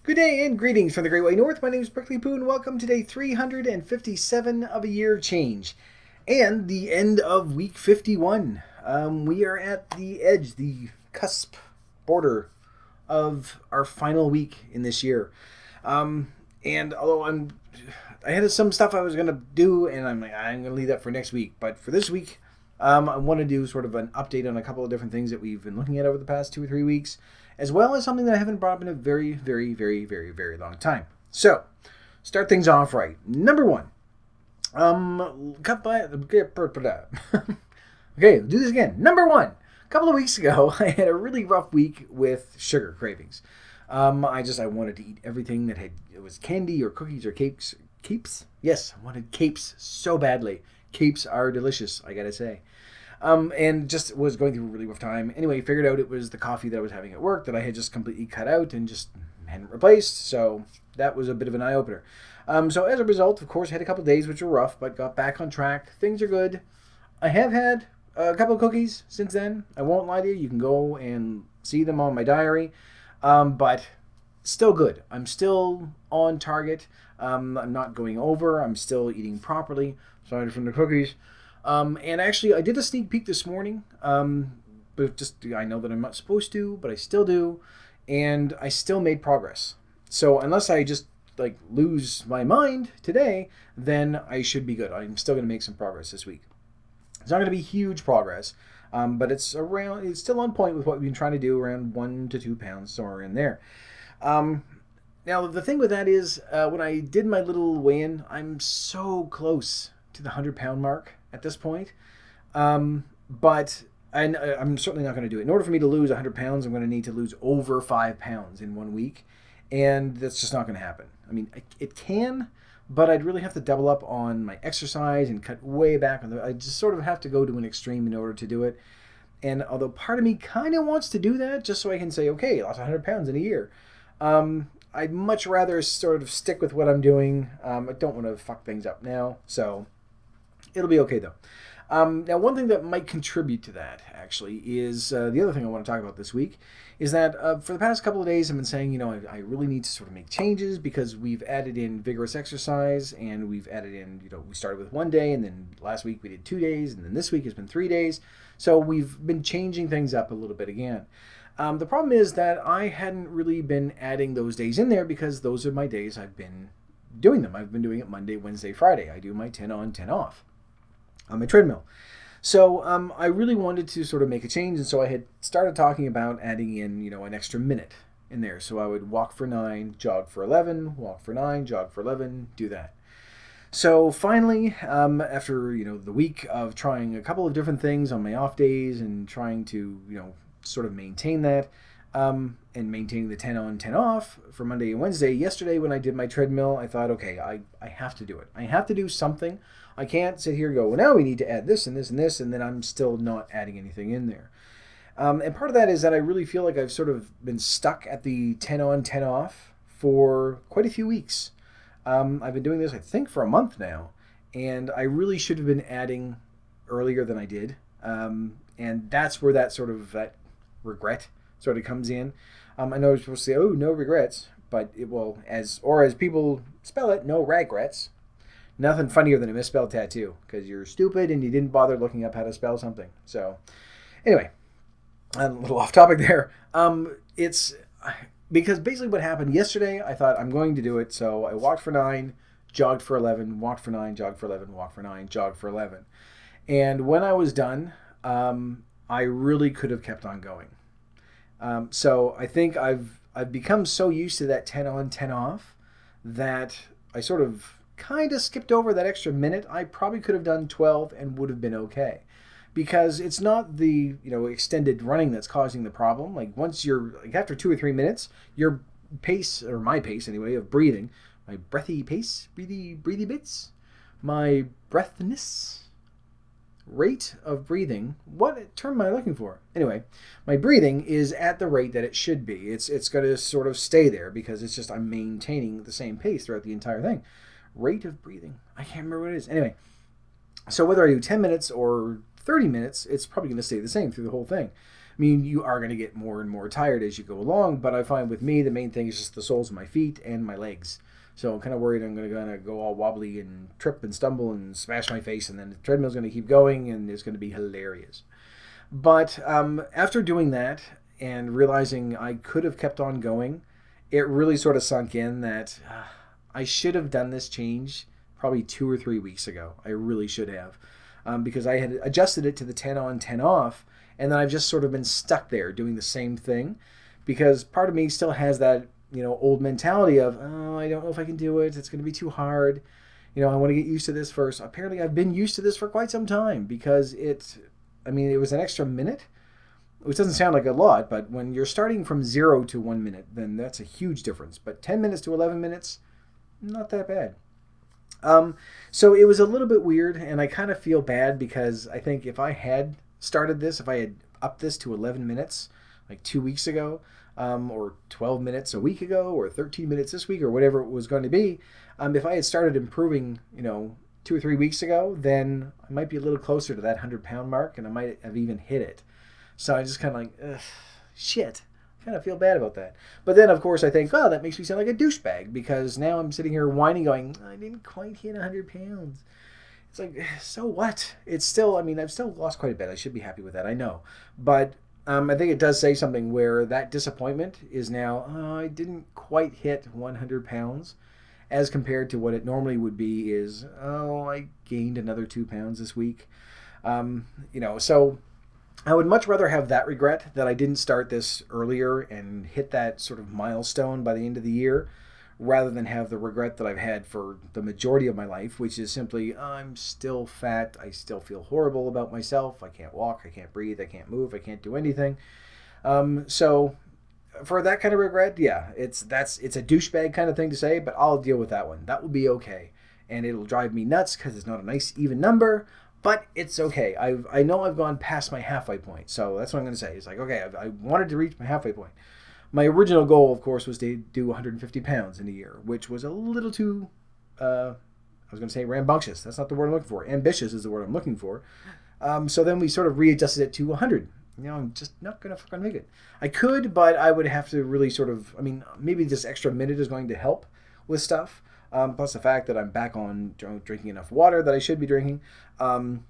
Good day and greetings from the Great Way North. My name is Prickly Poo and welcome to day 357 of a year change and the end of week 51. We are at the edge, the cusp border of our final week in this year. And although I had some stuff I was going to do and I'm going to leave that for next week. But for this week, I want to do sort of an update on a couple of different things that we've been looking at over the past 2 or 3 weeks, as well as something that I haven't brought up in a very, very, very, very, very long time. So, start things off right. Number one. Okay, do this again. Number one. A couple of weeks ago, I had a really rough week with sugar cravings. I wanted to eat everything it was candy or cookies or cakes. Capes? Yes, I wanted capes so badly. Capes are delicious, I gotta say. And just was going through a really rough time. Anyway, figured out it was the coffee that I was having at work that I had just completely cut out and just hadn't replaced. So that was a bit of an eye-opener. So as a result, of course, I had a couple of days which were rough, but got back on track. Things are good. I have had a couple of cookies since then. I won't lie to you. You can go and see them on my diary. But still good. I'm still on target. I'm not going over. I'm still eating properly. Sorry from the cookies. And actually, I did a sneak peek this morning. But I know that I'm not supposed to, but I still do. And I still made progress. So unless I just lose my mind today, then I should be good. I'm still going to make some progress this week. It's not going to be huge progress, but it's still on point with what we've been trying to do, around 1 to 2 pounds, somewhere in there. Now, the thing with that is, when I did my little weigh-in, I'm so close to the 100-pound mark at this point. But I'm certainly not going to do it. In order for me to lose 100 pounds, I'm going to need to lose over 5 pounds in 1 week. And that's just not going to happen. I mean, it can, but I'd really have to double up on my exercise and cut way back on I just sort of have to go to an extreme in order to do it. And although part of me kind of wants to do that just so I can say, okay, I lost 100 pounds in a year. I'd much rather sort of stick with what I'm doing. I don't want to fuck things up now. So it'll be okay, though. Now, one thing that might contribute to that, actually, is the other thing I want to talk about this week, is that for the past couple of days I've been saying, I really need to sort of make changes because we've added in vigorous exercise and we've added in, we started with 1 day and then last week we did 2 days and then this week has been 3 days. So we've been changing things up a little bit again. The problem is that I hadn't really been adding those days in there because those are my days I've been doing them. I've been doing it Monday, Wednesday, Friday. I do my 10 on, 10 off on my treadmill. So I really wanted to sort of make a change, and so I had started talking about adding in, an extra minute in there. So I would walk for 9, jog for 11, walk for 9, jog for 11, do that. So finally, after, the week of trying a couple of different things on my off days and trying to, sort of maintain that, and maintaining the 10 on, 10 off for Monday and Wednesday, yesterday when I did my treadmill, I thought, okay, I have to do it. I have to do something. I can't sit here and go, well, now we need to add this and this and this, and then I'm still not adding anything in there. And part of that is that I really feel like I've sort of been stuck at the 10 on, 10 off for quite a few weeks. I've been doing this, I think, for a month now, and I really should have been adding earlier than I did. And that's where that regret sort of comes in. I know you're supposed to say, oh, no regrets, but as people spell it, no regrets. Nothing funnier than a misspelled tattoo, because you're stupid and you didn't bother looking up how to spell something. So, anyway, a little off topic there. It's because basically what happened yesterday, I thought I'm going to do it, so I walked for 9, jogged for 11, walked for 9, jogged for 11, walked for 9, jogged for 11. And when I was done, I really could have kept on going. So I think I've become so used to that 10 on, 10 off that I sort of kind of skipped over that extra minute. I probably could have done 12 and would have been okay. Because it's not the, extended running that's causing the problem. Once after 2 or 3 minutes, your pace, or my pace anyway, of breathing, my breathy pace, breathy bits, my breathness, rate of breathing, what term am I looking for? Anyway, my breathing is at the rate that it should be. It's going to sort of stay there because it's just I'm maintaining the same pace throughout the entire thing. Rate of breathing. I can't remember what it is. Anyway, so whether I do 10 minutes or 30 minutes, it's probably going to stay the same through the whole thing. I mean, you are going to get more and more tired as you go along, but I find with me, the main thing is just the soles of my feet and my legs. So I'm kind of worried I'm going to go all wobbly and trip and stumble and smash my face, and then the treadmill's going to keep going, and it's going to be hilarious. But after doing that and realizing I could have kept on going, it really sort of sunk in that I should have done this change probably 2 or 3 weeks ago. I really should have. Because I had adjusted it to the 10 on, 10 off, and then I've just sort of been stuck there doing the same thing, because part of me still has that, old mentality of, oh, I don't know if I can do it. It's going to be too hard. I want to get used to this first. Apparently, I've been used to this for quite some time because it was an extra minute, which doesn't sound like a lot, but when you're starting from 0 to 1 minute, then that's a huge difference. But 10 minutes to 11 minutes, not that bad. So it was a little bit weird, and I kind of feel bad because I think if I had started this, if I had upped this to 11 minutes like 2 weeks ago, or 12 minutes a week ago, or 13 minutes this week, or whatever it was going to be, if I had started improving, 2 or 3 weeks ago, then I might be a little closer to that 100-pound mark, and I might have even hit it. So I just kind of like, ugh, shit. Kind of feel bad about that. But then, of course, I think, oh, that makes me sound like a douchebag, because now I'm sitting here whining going, I didn't quite hit 100 pounds. It's like, so what? It's still, I've still lost quite a bit. I should be happy with that, I know. But I think it does say something where that disappointment is now, I didn't quite hit 100 pounds, as compared to what it normally would be is, I gained another 2 pounds this week. So I would much rather have that regret that I didn't start this earlier and hit that sort of milestone by the end of the year, rather than have the regret that I've had for the majority of my life, which is simply, I'm still fat, I still feel horrible about myself, I can't walk, I can't breathe, I can't move, I can't do anything. So for that kind of regret, yeah, it's a douchebag kind of thing to say, but I'll deal with that one. That will be okay. And it'll drive me nuts because it's not a nice even number. But it's okay. I know I've gone past my halfway point. So that's what I'm going to say. It's like, okay, I wanted to reach my halfway point. My original goal, of course, was to do 150 pounds in a year, which was a little too, I was going to say rambunctious. That's not the word I'm looking for. Ambitious is the word I'm looking for. So then we sort of readjusted it to 100. I'm just not going to fucking make it. I could, but I would have to really sort of, maybe this extra minute is going to help with stuff. Plus the fact that I'm back on drinking enough water that I should be drinking, and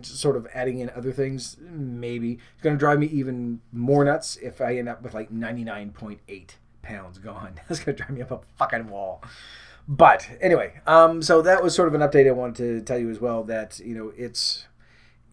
sort of adding in other things, maybe it's going to drive me even more nuts if I end up with like 99.8 pounds gone. That's going to drive me up a fucking wall. But anyway, so that was sort of an update I wanted to tell you as well, that, it's,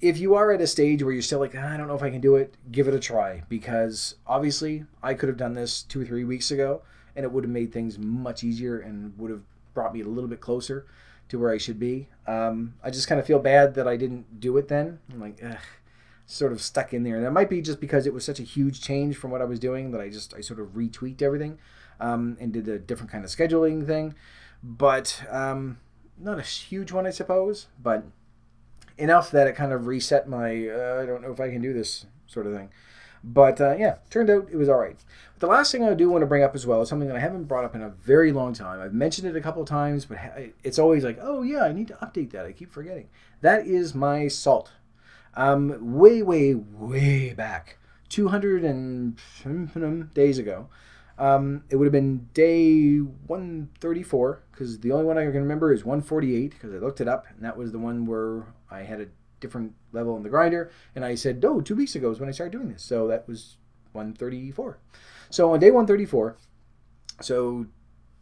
if you are at a stage where you're still like, I don't know if I can do it, give it a try, because obviously I could have done this 2 or 3 weeks ago, and it would have made things much easier and would have brought me a little bit closer to where I should be. I just kind of feel bad that I didn't do it then. I'm like, sort of stuck in there. And that might be just because it was such a huge change from what I was doing that I sort of retweaked everything and did a different kind of scheduling thing. But not a huge one, I suppose, but enough that it kind of reset my, I don't know if I can do this sort of thing. But turned out it was all right. But the last thing I do want to bring up as well is something that I haven't brought up in a very long time. I've mentioned it a couple of times, but it's always like, oh yeah, I need to update that. I keep forgetting. That is my salt. Way, way, way back, 200 days ago. It would have been day 134, because the only one I can remember is 148, because I looked it up, and that was the one where I had a different level in the grinder, and I said, 2 weeks ago is when I started doing this, so that was 134. So on day 134, so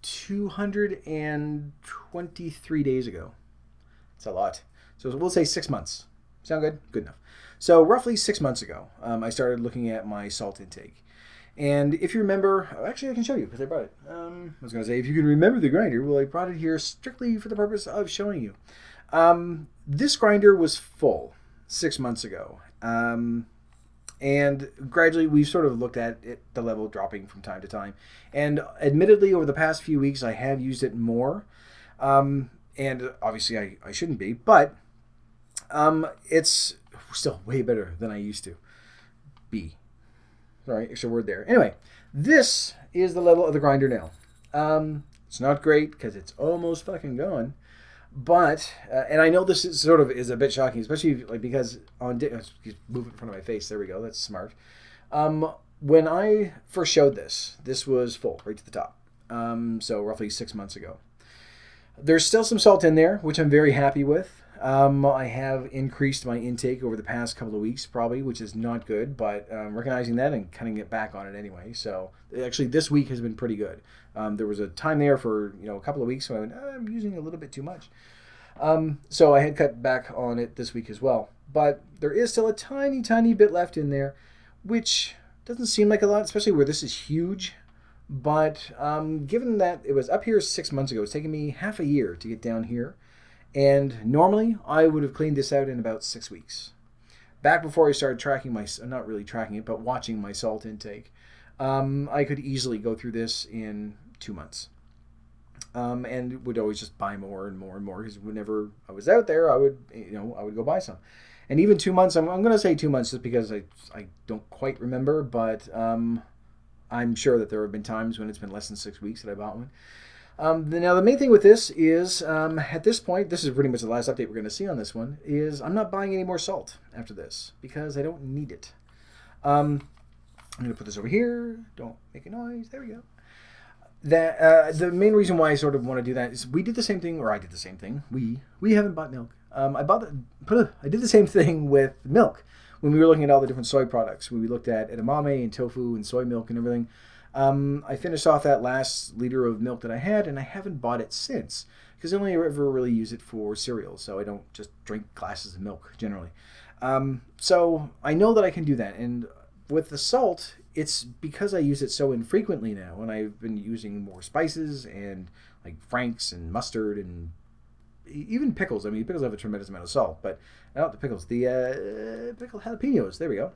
223 days ago. It's a lot. So we'll say 6 months. Sound good? Good enough. So roughly 6 months ago, I started looking at my salt intake. And if you remember, actually I can show you because I brought it. I was going to say, if you can remember the grinder, well, I brought it here strictly for the purpose of showing you. This grinder was full 6 months ago. And gradually we've sort of looked at it, the level dropping from time to time. And admittedly, over the past few weeks, I have used it more. And obviously I shouldn't be, but it's still way better than I used to be. Sorry, extra word there. Anyway, this is the level of the grinder now. It's not great because it's almost fucking gone. But and I know this is sort of is a bit shocking, especially like because move it in front of my face. There we go. That's smart. When I first showed this was full right to the top. So roughly 6 months ago. There's still some salt in there, which I'm very happy with. I have increased my intake over the past couple of weeks, probably, which is not good, but recognizing that and cutting it back on it anyway. So actually, this week has been pretty good. There was a time there for a couple of weeks when I went, I'm using a little bit too much. So I had cut back on it this week as well. But there is still a tiny, tiny bit left in there, which doesn't seem like a lot, especially where this is huge. But given that it was up here 6 months ago, it's taken me half a year to get down here. And normally, I would have cleaned this out in about 6 weeks. Back before I started tracking not really tracking it, but watching my salt intake, I could easily go through this in 2 months. And would always just buy more and more and more, because whenever I was out there, I would go buy some. And even 2 months, I'm going to say 2 months just because I don't quite remember, but I'm sure that there have been times when it's been less than 6 weeks that I bought one. Now, the main thing with this is, at this point, this is pretty much the last update we're going to see on this one, is I'm not buying any more salt after this because I don't need it. I'm going to put this over here. Don't make a noise. There we go. The main reason why I sort of want to do that is we did the same thing, or I did the same thing. We haven't bought milk. I did the same thing with milk when we were looking at all the different soy products. When we looked at edamame and tofu and soy milk and everything. I finished off that last liter of milk that I had, and I haven't bought it since because I only ever really use it for cereal, so I don't just drink glasses of milk generally. So I know that I can do that, and with the salt, it's because I use it so infrequently now, and I've been using more spices and like Frank's and mustard and even pickles. I mean, pickles have a tremendous amount of salt, but not the pickles. The pickled jalapenos. There we go.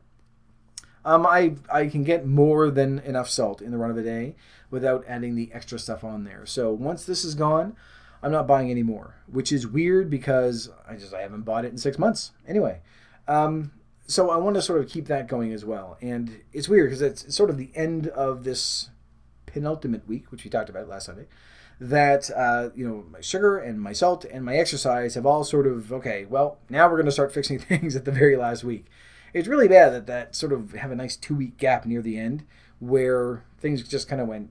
I can get more than enough salt in the run of a day without adding the extra stuff on there. So once this is gone, I'm not buying any more, which is weird because I haven't bought it in 6 months anyway. So I want to sort of keep that going as well. And it's weird because it's sort of the end of this penultimate week, which we talked about last Sunday, that my sugar and my salt and my exercise have all sort of, okay, well, now we're going to start fixing things at the very last week. It's really bad that sort of have a nice 2-week gap near the end where things just kind of went,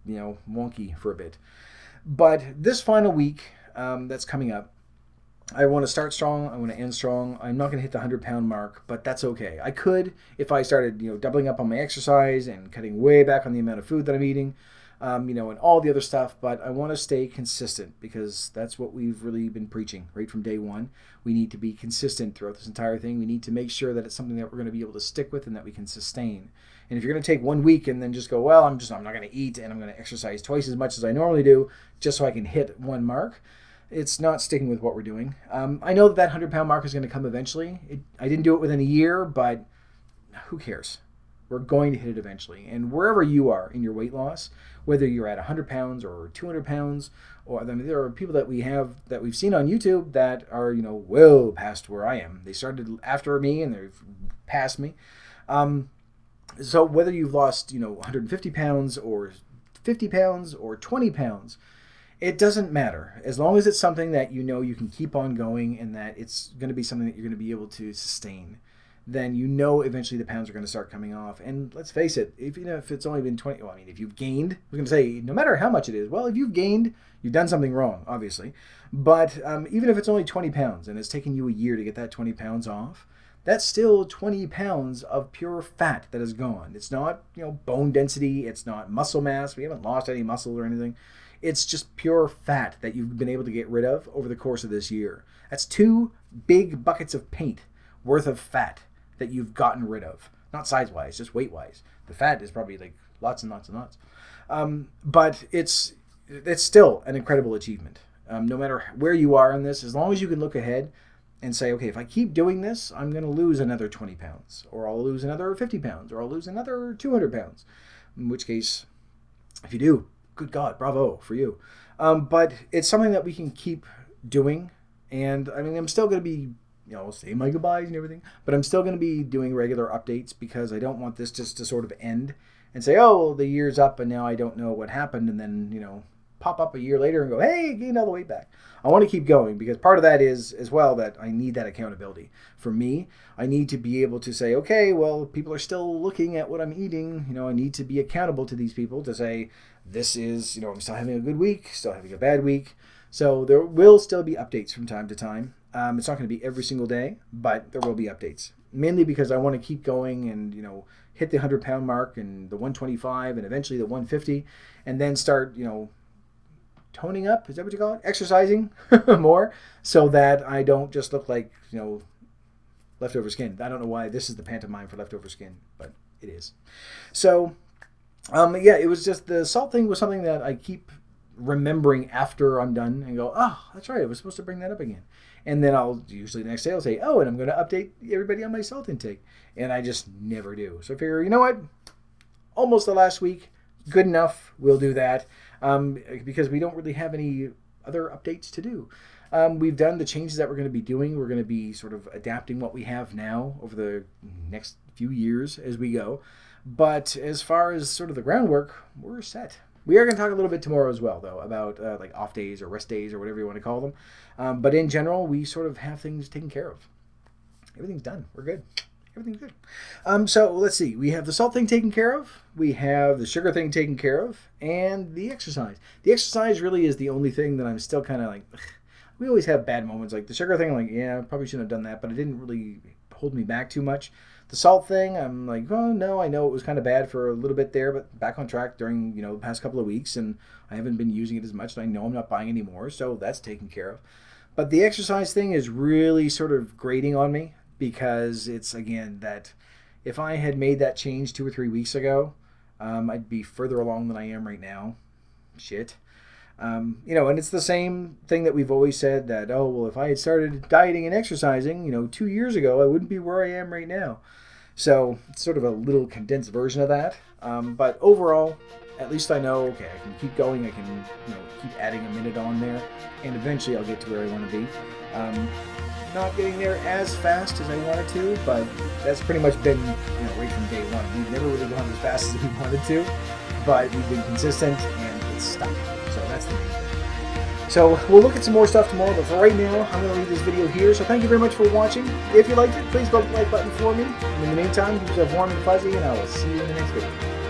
wonky for a bit. But this final week that's coming up, I want to start strong. I want to end strong. I'm not going to hit the 100-pound mark, but that's okay. I could if I started, doubling up on my exercise and cutting way back on the amount of food that I'm eating, and all the other stuff. But I want to stay consistent because that's what we've really been preaching right from day one. We need to be consistent throughout this entire thing. We need to make sure that it's something that we're going to be able to stick with and that we can sustain. And if you're going to take 1 week and then just go, well, I'm not going to eat and I'm going to exercise twice as much as I normally do just so I can hit one mark, it's not sticking with what we're doing. I know that 100-pound mark is going to come eventually. I didn't do it within a year, but who cares? We're going to hit it eventually. And wherever you are in your weight loss, whether you're at 100 pounds or 200 pounds, or there are people that we've seen on YouTube that are, well past where I am. They started after me and they've passed me. So whether you've lost, 150 pounds or 50 pounds or 20 pounds, it doesn't matter. As long as it's something that you can keep on going and that it's going to be something that you're going to be able to sustain, then eventually the pounds are going to start coming off. And let's face it, if it's only been 20, if you've gained, I was going to say, no matter how much it is, well, if you've gained, you've done something wrong, obviously. But even if it's only 20 pounds and it's taken you a year to get that 20 pounds off, that's still 20 pounds of pure fat that is gone. It's not, bone density. It's not muscle mass. We haven't lost any muscle or anything. It's just pure fat that you've been able to get rid of over the course of this year. That's 2 big buckets of paint worth of fat that you've gotten rid of. Not size-wise, just weight-wise. The fat is probably like lots and lots and lots. But it's still an incredible achievement. No matter where you are in this, as long as you can look ahead and say, okay, if I keep doing this, I'm going to lose another 20 pounds, or I'll lose another 50 pounds, or I'll lose another 200 pounds. In which case, if you do, good God, bravo for you. But it's something that we can keep doing. And I'm still going to be, saying my goodbyes and everything, but I'm still going to be doing regular updates because I don't want this just to sort of end and say, oh, well, the year's up and now I don't know what happened. And then, pop up a year later and go, hey, I gained all the weight back. I want to keep going because part of that is as well that I need that accountability. For me, I need to be able to say, okay, well, people are still looking at what I'm eating. I need to be accountable to these people to say, this is, I'm still having a good week, still having a bad week. So there will still be updates from time to time. It's not going to be every single day, but there will be updates. Mainly because I want to keep going and, hit the 100-pound mark and the 125 and eventually the 150 and then start, toning up. Is that what you call it? Exercising more so that I don't just look like, leftover skin. I don't know why this is the pantomime for leftover skin, but it is. So, it was just the salt thing was something that I keep remembering after I'm done and go, oh, that's right, I was supposed to bring that up again. And then I'll usually the next day I'll say, oh, and I'm going to update everybody on my salt intake. And I just never do. So I figure, you know what? Almost the last week. Good enough. We'll do that. Because we don't really have any other updates to do. We've done the changes that we're going to be doing. We're going to be sort of adapting what we have now over the next few years as we go. But as far as sort of the groundwork, we're set. We are going to talk a little bit tomorrow as well, though, about like off days or rest days or whatever you want to call them. But in general, we sort of have things taken care of. Everything's done. We're good. Everything's good. So let's see. We have the salt thing taken care of. We have the sugar thing taken care of. And the exercise. The exercise really is the only thing that I'm still kind of like, ugh. We always have bad moments. Like the sugar thing, like, yeah, I probably shouldn't have done that, but it didn't really hold me back too much. The salt thing, I'm like, oh, no, I know it was kind of bad for a little bit there, but back on track during, the past couple of weeks, and I haven't been using it as much, and I know I'm not buying any more, so that's taken care of. But the exercise thing is really sort of grating on me, because it's, again, that if I had made that change 2 or 3 weeks ago, I'd be further along than I am right now. Shit. And it's the same thing that we've always said that, oh, well, if I had started dieting and exercising, 2 years ago, I wouldn't be where I am right now. So it's sort of a little condensed version of that. But overall, at least I know, okay, I can keep going. I can, keep adding a minute on there. And eventually I'll get to where I want to be. Not getting there as fast as I wanted to, but that's pretty much been, right from day one. We've never really gone as fast as we wanted to, but we've been consistent and it's stuck. So that's the main thing. So we'll look at some more stuff tomorrow, but for right now, I'm going to leave this video here. So thank you very much for watching. If you liked it, please vote the like button for me. And in the meantime, keep yourself warm and fuzzy, and I will see you in the next video.